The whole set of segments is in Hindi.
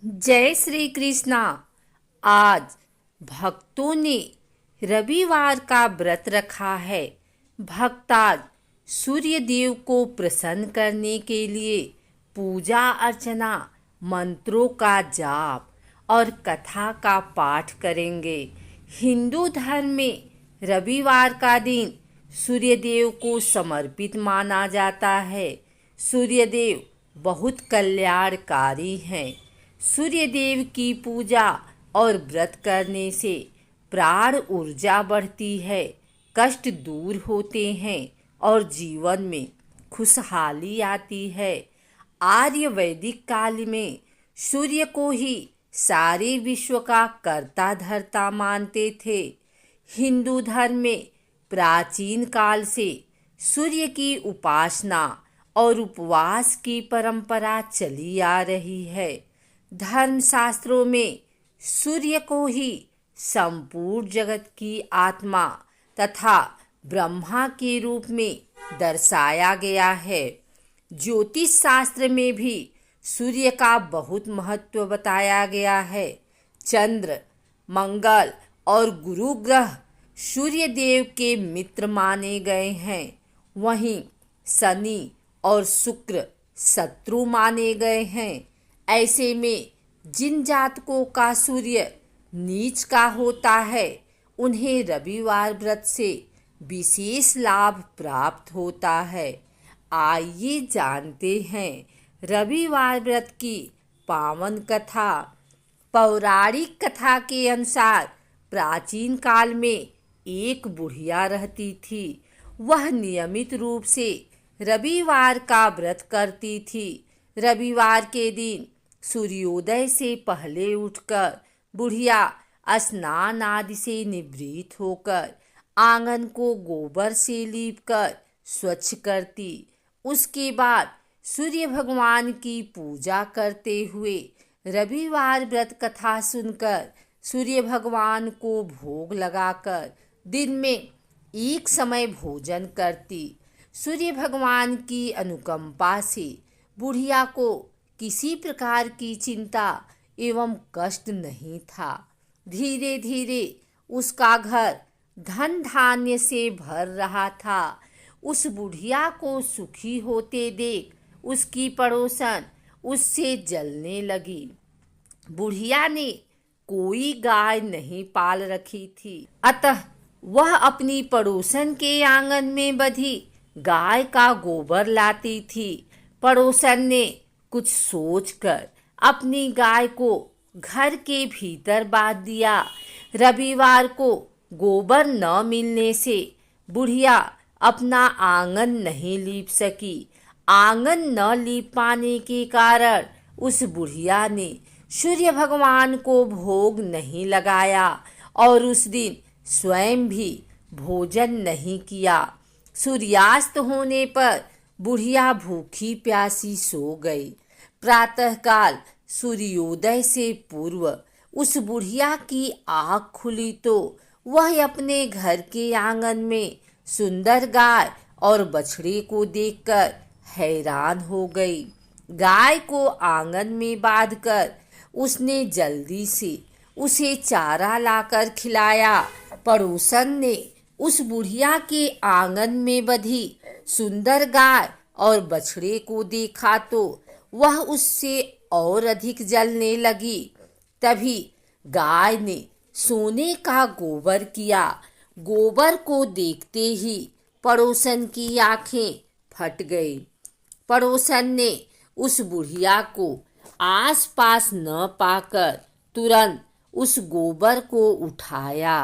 जय श्री कृष्णा। आज भक्तों ने रविवार का व्रत रखा है। भक्त आज सूर्य देव को प्रसन्न करने के लिए पूजा अर्चना, मंत्रों का जाप और कथा का पाठ करेंगे। हिंदू धर्म में रविवार का दिन सूर्य देव को समर्पित माना जाता है। सूर्य देव बहुत कल्याणकारी हैं। सूर्य देव की पूजा और व्रत करने से प्राण ऊर्जा बढ़ती है, कष्ट दूर होते हैं और जीवन में खुशहाली आती है। आर्य वैदिक काल में सूर्य को ही सारे विश्व का कर्ता धर्ता मानते थे। हिंदू धर्म में प्राचीन काल से सूर्य की उपासना और उपवास की परंपरा चली आ रही है। धर्मशास्त्रों में सूर्य को ही संपूर्ण जगत की आत्मा तथा ब्रह्मा के रूप में दर्शाया गया है। ज्योतिष शास्त्र में भी सूर्य का बहुत महत्व बताया गया है। चंद्र, मंगल और गुरु ग्रह सूर्य देव के मित्र माने गए हैं। वहीं शनि और शुक्र शत्रु माने गए हैं। ऐसे में जिन जातकों का सूर्य नीच का होता है, उन्हें रविवार व्रत से विशेष लाभ प्राप्त होता है। आइए जानते हैं रविवार व्रत की पावन कथा। पौराणिक कथा के अनुसार प्राचीन काल में एक बुढ़िया रहती थी। वह नियमित रूप से रविवार का व्रत करती थी। रविवार के दिन सूर्योदय से पहले उठकर बुढ़िया स्नान आदि से निवृत्त होकर आंगन को गोबर से लीपकर स्वच्छ करती। उसके बाद सूर्य भगवान की पूजा करते हुए रविवार व्रत कथा सुनकर सूर्य भगवान को भोग लगाकर दिन में एक समय भोजन करती। सूर्य भगवान की अनुकंपा से बुढ़िया को किसी प्रकार की चिंता एवं कष्ट नहीं था। धीरे धीरे उसका घर धन धान्य से भर रहा था। उस बुढ़िया को सुखी होते देख उसकी पड़ोसन उससे जलने लगी। बुढ़िया ने कोई गाय नहीं पाल रखी थी, अतः वह अपनी पड़ोसन के आंगन में बंधी गाय का गोबर लाती थी। पड़ोसन ने कुछ सोचकर अपनी गाय को घर के भीतर बांध दिया। रविवार को गोबर न मिलने से बुढ़िया अपना आंगन नहीं लीप सकी। आंगन न लीप पाने के कारण उस बुढ़िया ने सूर्य भगवान को भोग नहीं लगाया और उस दिन स्वयं भी भोजन नहीं किया। सूर्यास्त होने पर बुढ़िया भूखी प्यासी सो गई। प्रातःकाल सूर्योदय से पूर्व उस बुढ़िया की आँख खुली तो वह अपने घर के आंगन में सुंदर गाय और बछड़े को देखकर हैरान हो गई। गाय को आंगन में बांधकर उसने जल्दी से उसे चारा लाकर खिलाया। पड़ोसन ने उस बुढ़िया के आंगन में बंधी सुंदर गाय और बछड़े को देखा तो वह उससे और अधिक जलने लगी। तभी गाय ने सोने का गोबर किया। गोबर को देखते ही पड़ोसन की आंखें फट गई। पड़ोसन ने उस बुढ़िया को आसपास न पाकर तुरंत उस गोबर को उठाया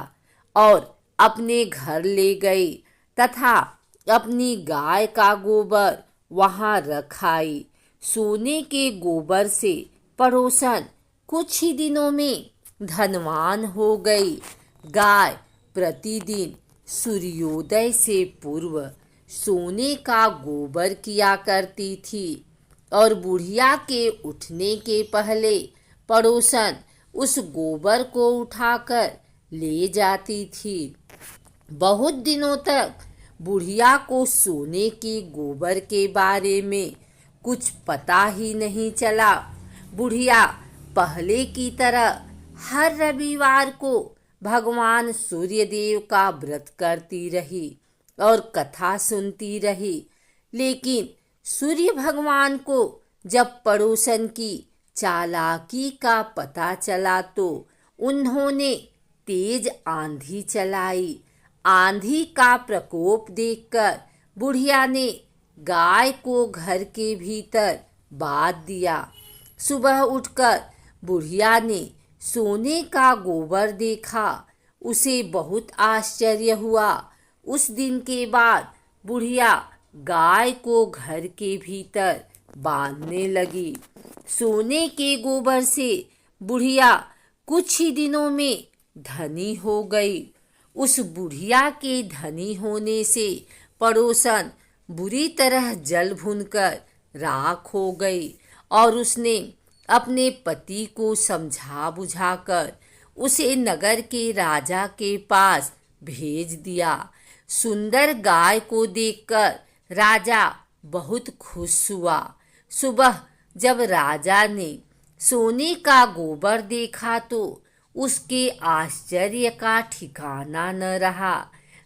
और अपने घर ले गई तथा अपनी गाय का गोबर वहां रख आई। सोने के गोबर से पड़ोसन कुछ ही दिनों में धनवान हो गई। गाय प्रतिदिन सूर्योदय से पूर्व सोने का गोबर किया करती थी और बुढ़िया के उठने के पहले पड़ोसन उस गोबर को उठाकर ले जाती थी। बहुत दिनों तक बुढ़िया को सोने के गोबर के बारे में कुछ पता ही नहीं चला। बुढ़िया पहले की तरह हर रविवार को भगवान सूर्यदेव का व्रत करती रही और कथा सुनती रही। लेकिन सूर्य भगवान को जब पड़ोसन की चालाकी का पता चला तो उन्होंने तेज आंधी चलाई। आंधी का प्रकोप देखकर बुढ़िया ने गाय को घर के भीतर बांध दिया। सुबह उठकर बुढ़िया ने सोने का गोबर देखा। उसे बहुत आश्चर्य हुआ। उस दिन के बाद बुढ़िया गाय को घर के भीतर बांधने लगी। सोने के गोबर से बुढ़िया कुछ ही दिनों में धनी हो गई। उस बुढ़िया के धनी होने से पड़ोसन बुरी तरह जल भुनकर राख हो गई और उसने अपने पति को समझा बुझाकर उसे नगर के राजा के पास भेज दिया। सुंदर गाय को देखकर राजा बहुत खुश हुआ। सुबह जब राजा ने सोने का गोबर देखा तो उसके आश्चर्य का ठिकाना न रहा।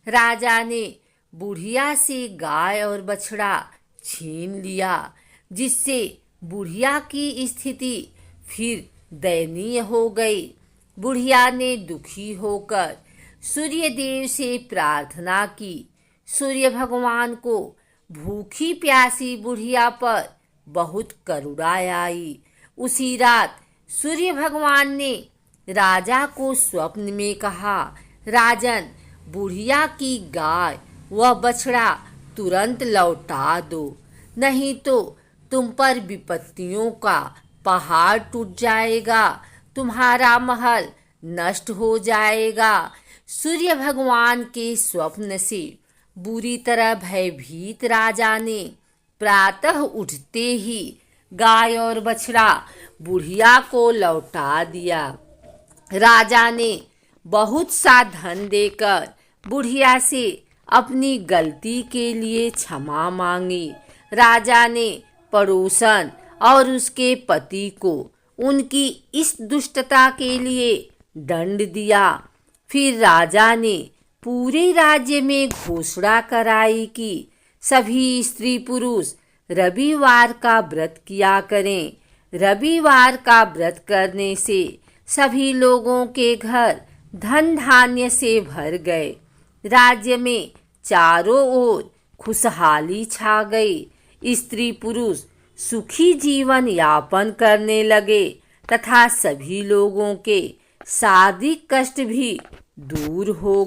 राजा ने बुढ़िया से गाय और बछड़ा छीन लिया, जिससे बुढ़िया की स्थिति फिर दयनीय हो गई। बुढ़िया ने दुखी होकर सूर्य देव से प्रार्थना की। सूर्य भगवान को भूखी प्यासी बुढ़िया पर बहुत करुणा आई। उसी रात सूर्य भगवान ने राजा को स्वप्न में कहा, राजन, बुढ़िया की गाय व बछड़ा तुरंत लौटा दो, नहीं तो तुम पर विपत्तियों का पहाड़ टूट जाएगा, तुम्हारा महल नष्ट हो जाएगा। सूर्य भगवान के स्वप्न से बुरी तरह भयभीत राजा ने प्रातः उठते ही गाय और बछड़ा बुढ़िया को लौटा दिया। राजा ने बहुत सा धन देकर बुढ़िया से अपनी गलती के लिए क्षमा मांगी। राजा ने पड़ोसन और उसके पति को उनकी इस दुष्टता के लिए दंड दिया। फिर राजा ने पूरे राज्य में घोषणा कराई कि सभी स्त्री पुरुष रविवार का व्रत किया करें। रविवार का व्रत करने से सभी लोगों के घर धन धान्य से भर गए। राज्य में चारों ओर खुशहाली छा गई। स्त्री पुरुष सुखी जीवन यापन करने लगे तथा सभी लोगों के शारीरिक कष्ट भी दूर हो